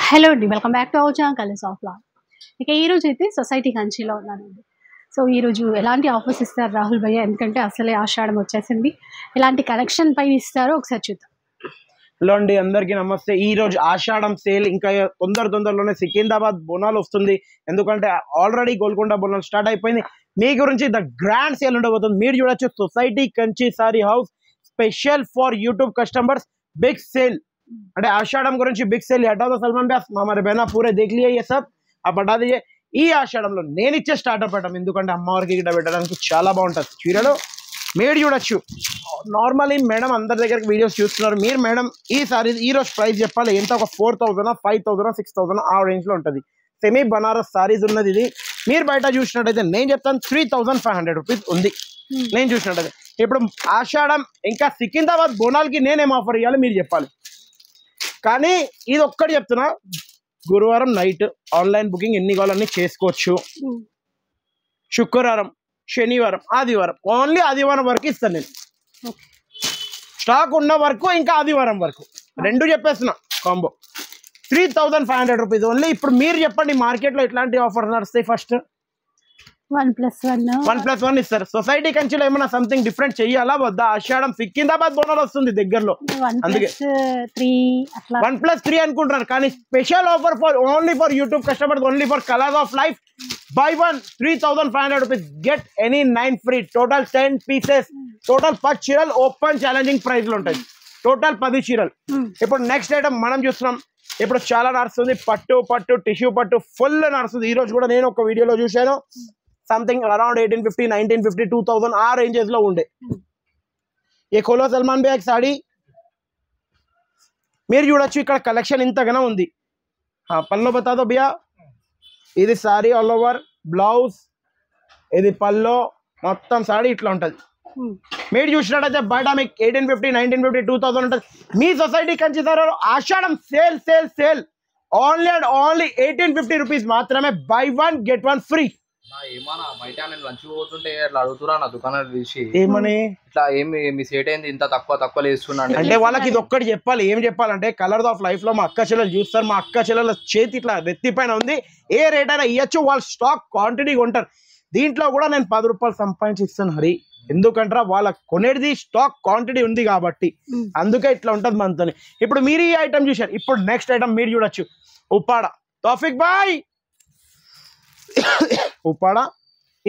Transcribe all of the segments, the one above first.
Hello అండి, welcome back to our channel colours of లావ్. ఇక ఈరోజు అయితే సొసైటీ కంచిలో ఉన్నానండి. సో ఈరోజు ఎలాంటి ఆఫర్స్ ఇస్తారు రాహుల్ భయ్య, ఎందుకంటే అసలే ఆషాఢం వచ్చేసింది. ఎలాంటి కలెక్షన్ పైన ఇస్తారో ఒకసారి చూద్దాం. హలో అండి, అందరికీ నమస్తే. ఈ రోజు ఆషాఢం సేల్ ఇంకా తొందరలోనే సికింద్రాబాద్ బోనాలు వస్తుంది. ఎందుకంటే ఆల్రెడీ గోల్కొండ బోనాలు స్టార్ట్ అయిపోయింది. మీ గురించి ద గ్రాండ్ సేల్ ఉండబోతుంది. మీరు చూడొచ్చు, society Kanchi sari house special for YouTube customers big sale. అంటే ఆషాఢం గురించి బిగ్ సేల్ हटा दो सलमान भाई, हमारे बहना पूरे देख लिए ये सब, आप हटा दीजिए। ఈ ఆషాఢంలో నేను ఇచ్చే స్టార్టర్ పెట్టడం, ఎందుకంటే అమ్మవారికి గిట్ట పెట్టడానికి చాలా బాగుంటుంది. చీరలు మీరు చూడొచ్చు. నార్మల్లీ మేడం అందరి దగ్గరికి వీడియోస్ చూస్తున్నారు. మీరు మేడం ఈ సారీ ఈ రోజు ప్రైస్ చెప్పాలి ఎంత, ఒక 4000 5000 6000 ఆ రేంజ్ లో ఉంటుంది. సెమీ బనారస్ సారీస్ ఉన్నది ఇది. మీరు బయట చూసినట్టయితే నేను చెప్తాను 3500 రూపీస్ ఉంది నేను చూసినట్టయితే. ఇప్పుడు ఆషాఢం ఇంకా సికింద్రాబాద్ బోనాలకి నేనేం ఆఫర్ ఇవ్వాలి మీరు చెప్పాలి. కానీ ఇది ఒక్కటి చెప్తున్నా, గురువారం నైట్ ఆన్లైన్ బుకింగ్ ఎన్ని కావాలన్నీ చేసుకోవచ్చు. శుక్రవారం, శనివారం, ఆదివారం, ఓన్లీ ఆదివారం వరకు ఇస్తాను నేను. స్టాక్ ఉన్న వరకు ఇంకా ఆదివారం వరకు రెండు చెప్పేస్తున్నా. Combo 3500 rupees only. ఇప్పుడు మీరు చెప్పండి, మార్కెట్లో ఎట్లాంటి ఆఫర్ నడుస్తాయి? ఫస్ట్ 1+1 ఇస్తారు. సొసైటీ కంచిలో ఏమైనా సంథింగ్ డిఫరెంట్ చెయ్యాలా వద్దా? ఆషాఢం సికింద్రాబాద్ బోనాలు వస్తుంది దగ్గరలో, అందుకే 1+3 అనుకుంటున్నారు. కానీ special offer for only for YouTube customers, only for colours of life. By 1 3500 rupees get any 9 free. Total 10 pieces, total 10 చీరలు ఓపెన్ ఛాలెంజింగ్ ప్రైస్ లో ఉంటాయి. టోటల్ 10 చీరలు. ఇప్పుడు నెక్స్ట్ ఐటమ్ మనం చూస్తున్నాం. ఇప్పుడు చాలా నడుస్తుంది పట్టు టిష్యూ పట్టు ఫుల్ నడుస్తుంది. ఈ రోజు కూడా నేను ఒక వీడియోలో చూశాను, సంథింగ్ అరౌండ్ 1850 1950 2000 ఆ రేంజెస్ లో ఉండే. ఏ కోలో సల్మాన్ భాయ్ సాడీ మీరు చూడొచ్చు. ఇక్కడ కలెక్షన్ ఇంతగానో ఉంది. పల్లో బతాదో భయ్యా. ఇది సారీ ఆల్ ఓవర్ బ్లౌజ్, ఇది పల్లో, మొత్తం సారీ ఇట్లా ఉంటుంది. మీరు చూసినట్టయితే బయట మీకు 1850 1950 2000 ఉంటుంది. మీ society Kanchi Ashadham sale sale sale only and only 1850 rupees మాత్రమే. Buy 1 get 1 free. ఏమన్నా బయట నేను లంచ్ పోతుంటే అట్లా అడుగుతురా నా దుకాణం తీసి, ఏమని ఇట్లా ఏమి మీ సేట్ అయింది ఇంత తక్కువ వేస్తున్నాను అంటే వాళ్ళకి ఇది ఒక్కటి చెప్పాలి. ఏం చెప్పాలంటే కలర్స్ ఆఫ్ లైఫ్ లో మా అక్క చెల్లెలు చూస్తారు. మా అక్క చెల్లెల చేతి ఇట్లా నెత్తి పైన ఉంది. ఏ రేట్ అయినా ఇవ్వచ్చు, వాళ్ళు స్టాక్ క్వాంటిటీ కొంటారు. దీంట్లో కూడా నేను 10 రూపాయలు సంపాదించి ఇస్తాను హరి. ఎందుకంటారా, వాళ్ళ కొనేది స్టాక్ క్వాంటిటీ ఉంది కాబట్టి, అందుకే ఇట్లా ఉంటుంది మనతో. ఇప్పుడు మీరు ఈ ఐటమ్ చూశారు. ఇప్పుడు నెక్స్ట్ ఐటమ్ మీరు చూడొచ్చు. ఉప్పాడ తౌఫిక్ బాయ్, ఉప్పాడ.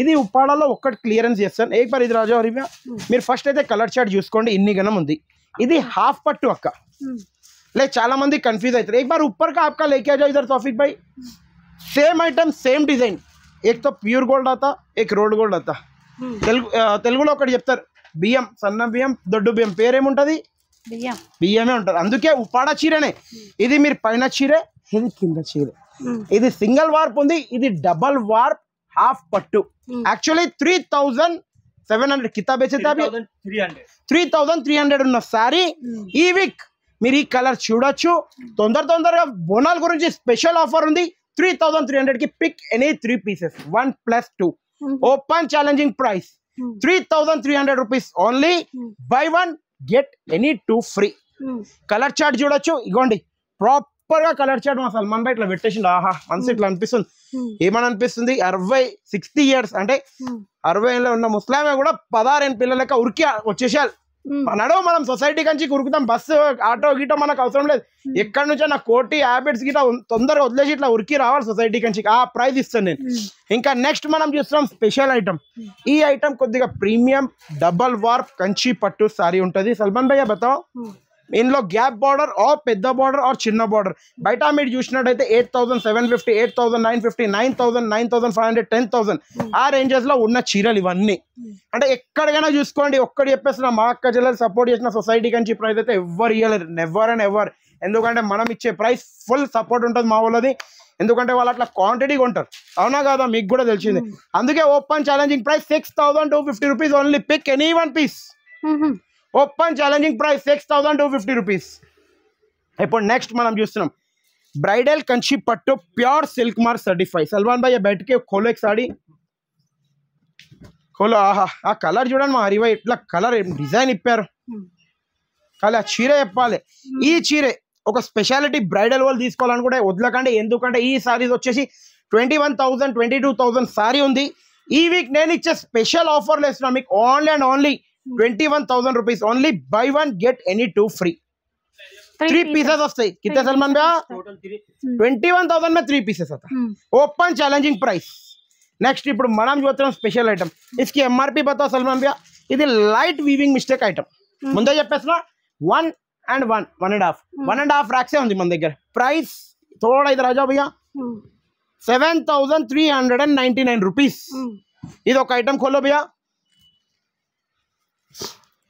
ఇది ఉప్పాడలో ఒక్కటి క్లియరెన్స్ చేస్తాను. ఏక్ బార్ ఇది రాజా హరివ్యా. మీరు ఫస్ట్ అయితే కలర్ చార్ట్ చూసుకోండి, ఇన్ని గనం ఉంది. ఇది హాఫ్ పట్టు అక్క. ले చాలా మంది కన్ఫ్యూజ్ అవుతారు. एक बार ऊपर का आपका लेके आ जाओ इधर तौफीक भाई. सेम आइटम सेम डिजाइन, एक तो प्योर गोल्ड आता, एक रोड गोल्ड आता. తెలుగులో ఒకటి చెప్తారు, బియ్యం, సన్న బియ్యం, దొడ్డు బియ్యం, పేరేముంటది? బియ్యమే ఉంటుంది. అందుకే ఉప్పాడ చీరనే. ఇది మీరు పైన చీరే, ఇది కింద చీర. ఇది సింగిల్ వార్ప్ ఉంది, ఇది డబల్ వార్ప్ హాఫ్ పట్టు. యాక్చువల్లీ 3700 కితాబ్ వేసేది 3300 ఉన్న సారీ ఈ వీక్ మీరు ఈ కలర్ చూడొచ్చు. తొందరగా బోనాల గురించి స్పెషల్ ఆఫర్ ఉంది. 3300 కి pick any 3 pieces 1+2 open challenging price 3300 rupees only. Buy 1 get any 2 free. Colour chart చూడొచ్చు. ఇగోండి ప్రాపర్ గా కలర్ చార్ట్ మా సల్మాన్ భాయ్ ఇట్లా పెట్టేసిండు. ఆహా మనసు ఇట్లా అనిపిస్తుంది. ఏమని అనిపిస్తుంది? 60 ఇయర్స్ అంటే 60 ఏళ్ళలో ఉన్న ముస్లామే కూడా 16 పిల్లల లెక్క ఉరికి వచ్చేసారు. నడవ మనం సొసైటీ కంచి ఉరుకుతాం, బస్సు ఆటో గీటో మనకు అవసరం లేదు. ఎక్కడి నుంచో నా కోటి హ్యాబిట్స్ గిట్లా తొందరగా వదిలేసి ఇట్లా ఉరికి రావాలి సొసైటీ కంచి. ఆ ప్రైస్ ఇస్తాను నేను. ఇంకా నెక్స్ట్ మనం చూస్తున్నాం స్పెషల్ ఐటమ్. ఈ ఐటమ్ కొద్దిగా ప్రీమియం డబల్ వార్ప్ కంచి పట్టు సారీ ఉంటుంది. సల్మాన్ భయ్యా బతాओ, ఇందులో గ్యాప్ బార్డర్ ఆర్ పెద్ద బార్డర్ ఆర్ చిన్న బార్డర్. బయట మీరు చూసినట్టయితే 8750 8950 9000 9500 10000 ఆ రేంజెస్ లో ఉన్న చీరలు ఇవన్నీ. అంటే ఎక్కడికైనా చూసుకోండి. ఒక్కటి చెప్పేస్తున్నా, మా అక్క చెల్లెలు సపోర్ట్ చేసిన సొసైటీ కంచి ప్రైస్ అయితే ఎవరు ఇవ్వలేరు, నెవర్ అండ్ ఎవర్. ఎందుకంటే మనం ఇచ్చే ప్రైస్ ఫుల్ సపోర్ట్ ఉంటుంది మా వాళ్ళది. ఎందుకంటే వాళ్ళు అట్లా క్వాంటిటీ కొంటారు. అవునా కాదా? మీకు కూడా తెలిసింది. అందుకే open challenging price 6250 rupees only. Pick any 1 piece. Open challenging price 6250 rupees. ఇప్పుడు నెక్స్ట్ మనం చూస్తున్నాం బ్రైడల్ కంచి పట్టు pure silk mark certified. Salman భాయ్ బయటకే खोलो एक साड़ी खोलो. ఆహా ఆ కలర్ చూడండి మా హరిభాయ్, ఇట్లా కలర్ డిజైన్ ఇప్పారు. కానీ ఆ చీర చెప్పాలి, ఈ చీరే ఒక స్పెషాలిటీ బ్రైడల్ వాళ్ళు తీసుకోవాలనుకుంటే వదలకండి, ఎందుకంటే ఈ సారీస్ వచ్చేసి 21,000 22,000 సారీ ఉంది. ఈ వీక్ నేను ఇచ్చే స్పెషల్ ఆఫర్లు ఇస్తున్నా మీకు only and only 21,000 rupees. Only buy 1 get any 2 free. 3 pieces వస్తాయి. कितने सलमान भैया? टोटल 21,000 में 3 पीसेस आता. Open challenging price. नेक्स्ट ఇప్పుడు మనం చూస్తున్నాం స్పెషల్ ఐటమ్. इसकी MRP बताओ सलमान भैया. ఇది లైట్ వీవింగ్ మిస్టేక్ ఐటమ్. ముందే చెప్పేస్తున్నా 1 and 1 1.5 racks ఉంది మన దగ్గర. ప్రైస్ थोड़ा इधर आ जाओ भैया. 7,399 rupees. ఇది ఒక ఐటమ్ खोलो भैया.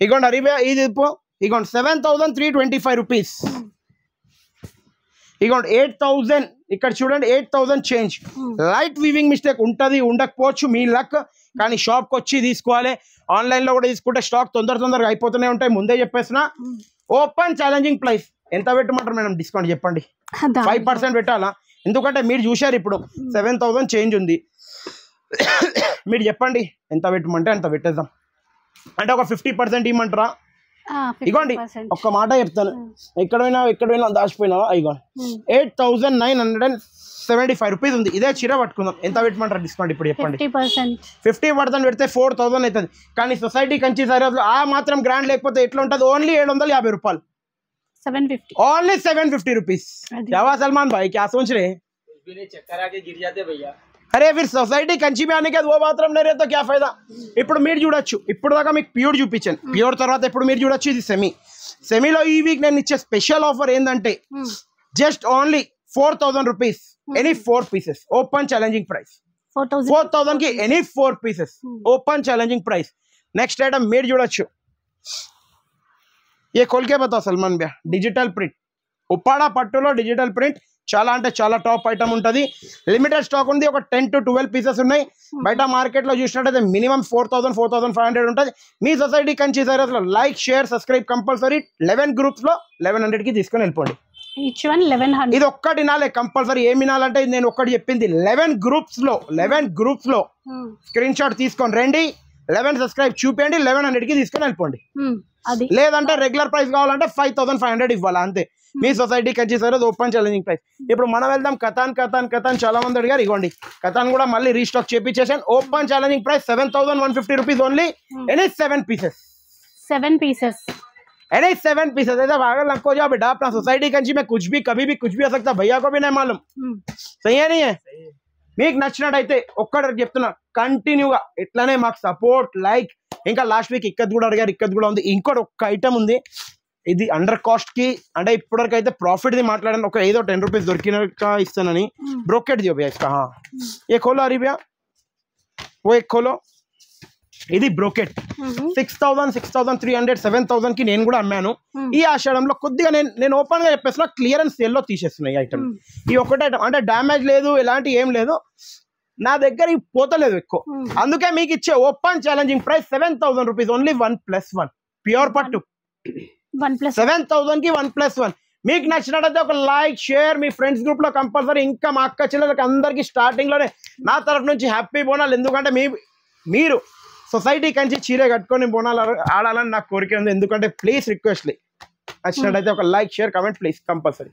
ఇగోండి హరి భయ్యా ఇది ఇగోండి 7,325 rupees. ఇగోండి 8,000 ఇక్కడ చూడండి 8,000 చేంజ్. లైట్ వీవింగ్ మిస్టేక్ ఉంటుంది ఉండకపోవచ్చు మీ లక్, కానీ షాప్కి వచ్చి తీసుకోవాలి. ఆన్లైన్లో కూడా తీసుకుంటే స్టాక్ తొందరగా అయిపోతూనే ఉంటాయి. ముందే చెప్పేసిన ఓపెన్ ఛాలెంజింగ్ ప్రైస్. ఎంత పెట్టమంటారు మేడం డిస్కౌంట్ చెప్పండి? 5% పెట్టాలా? ఎందుకంటే మీరు చూశారు ఇప్పుడు 7,000 చేంజ్ ఉంది. మీరు చెప్పండి ఎంత పెట్టమంటే అంత పెట్టేద్దాం. అంటే ఒక 50% ఇవ్వమంటారా? ఇగోండి ఒక్క మాట చెప్తాను, ఎక్కడైనా దాచిపోయినా ఇగోండి 8,975 rupees ఉంది. ఇదే చీర పట్టుకుందాం. ఎంత పెట్టమంటారు డిస్కౌంట్ ఇప్పుడు చెప్పండి? 50% పెడితే 4,000 అవుతుంది. కానీ సొసైటీ కంచి సారీ ఆ మాత్రం గ్రాండ్ లేకపోతే ఎట్లా ఉంటుంది? ఓన్లీ 750 రూపాయలు. 750 ओनली 750 रुपीज. क्या हुआ सलमान भाई, क्या सोच रहे? चक्कर आके गिर जाते भैया. अरे फिर सोसाइटी कंची में आने के वो मात्र नहीं रहे तो क्या फायदा? ఇప్పుడు మీరు చూడొచ్చు, ఇప్పుడు దాకా మీకు ప్యూర్ చూపించాను. ప్యూర్ తర్వాత ఇప్పుడు మీరు చూడొచ్చు ఇది సెమీలో ఈ వీక్ నేను ఇచ్చే స్పెషల్ ఆఫర్ ఏంటంటే just only 4,000 rupees any 4 pieces. Open challenging price. 4,000 కి any 4 pieces. Open challenging price. Next item మీరు చూడొచ్చు. ये खोल के बताओ सलमान भैया. डिजिटल प्रिंट उप्पाड़ा पट्टुलो डिजिटल प्रिंट చాలా అంటే చాలా టాప్ ఐటమ్ ఉంటుంది. లిమిటెడ్ స్టాక్ ఉంది. ఒక 10 to 12 పీసెస్ ఉన్నాయి. బయట మార్కెట్లో చూసినట్టయితే మినిమం 4,000 4,500 ఉంటుంది. మీ సొసైటీ కంచి సారీస్లో లైక్ షేర్ సబ్స్క్రైబ్ కంపల్సరీ. 11 గ్రూప్స్లో 1100కి తీసుకొని వెళ్ళిపోండి. Each one 1100. ఇది ఒక్కటి వినాలి కంపల్సరీ. ఏం వినాలంటే నేను ఒక్కటి చెప్పింది 11 గ్రూప్స్లో స్క్రీన్ షాట్ తీసుకొని రండి. 11 సబ్స్క్రైబ్ చూపండి. 1100కి తీసుకొని వెళ్ళిపోండి. లేదంటే రెగ్యులర్ ప్రైస్ కావాలంటే 5,500 ఇవ్వాలి అంతే. మీ society Kanchi sir open challenging price. ఇప్పుడు మనం వెళ్దాం కథాన్ చాలా మంది అడిగారు. ఇవ్వండి కథాన్ కూడా మళ్ళీ రీస్టాక్ చేపించేసాను. Open challenging price 7,150 rupees only. Any 7 pieces. 7 pieces. Any 7 pieces. ऐसा पागल नको जाओ बेटा. अपना सोसाइटी कंची में कुछ भी कभी भी कुछ भी हो सकता. भैया को भी नहीं मालूम. सही है नहीं है? మీకు నచ్చినట్టయితే ఒక్కటి చెప్తున్నా, కంటిన్యూగా ఇట్లానే మాకు సపోర్ట్ లైక్. ఇంకా లాస్ట్ వీక్ ఇక్కత్ కూడా అడిగారు, ఇక్కత్ కూడా ఉంది. ఇంకోటి ఒక్క ఐటమ్ ఉంది. ఇది అండర్ కాస్ట్ కి అంటే ఇప్పటివరకు అయితే ప్రాఫిట్ ది మాట్లాడాను. ఒక ఏదో 10 rupees దొరికినాక ఇస్తానని. బ్రోకెట్ దియో భయ్యా ఇస్తా. ఏ ఖోలో అరీ భయ్యా ఓ ఎక్ ఖోలో. ఇది బ్రోకెట్ 6,000 6,300 7,000 కి నేను కూడా అమ్మాను. ఈ ఆషాఢంలో కొద్దిగా నేను ఓపెన్ గా చెప్పేస్తున్నా క్లియరెన్స్ సేల్ లో తీసేస్తున్నాయి ఐటమ్. ఈ ఒక్కటే ఐటమ్ అంటే డ్యామేజ్ లేదు, ఎలాంటి ఏం లేదు. నా దగ్గర పోతలేదు ఎక్కువ. అందుకే మీకు ఇచ్చే open challenging price 7,000 rupees only 1+1 pure పట్టు. 7,000 కి 1+1. మీకు నచ్చినట్టయితే ఒక లైక్ షేర్ మీ ఫ్రెండ్స్ గ్రూప్ లో కంపల్సరీ. ఇంకా మా అక్క చెల్లెలకు అందరికి స్టార్టింగ్ లోనే నా తరఫు నుంచి హ్యాపీ బోనాలు. ఎందుకంటే మీరు సొసైటీ కంచి చీర కట్టుకొని బోనాలు ఆడాలని నాకు కోరిక ఉంది. ఎందుకంటే ప్లీజ్ రిక్వెస్ట్లీ నచ్చినట్టయితే ఒక like share comment please compulsory.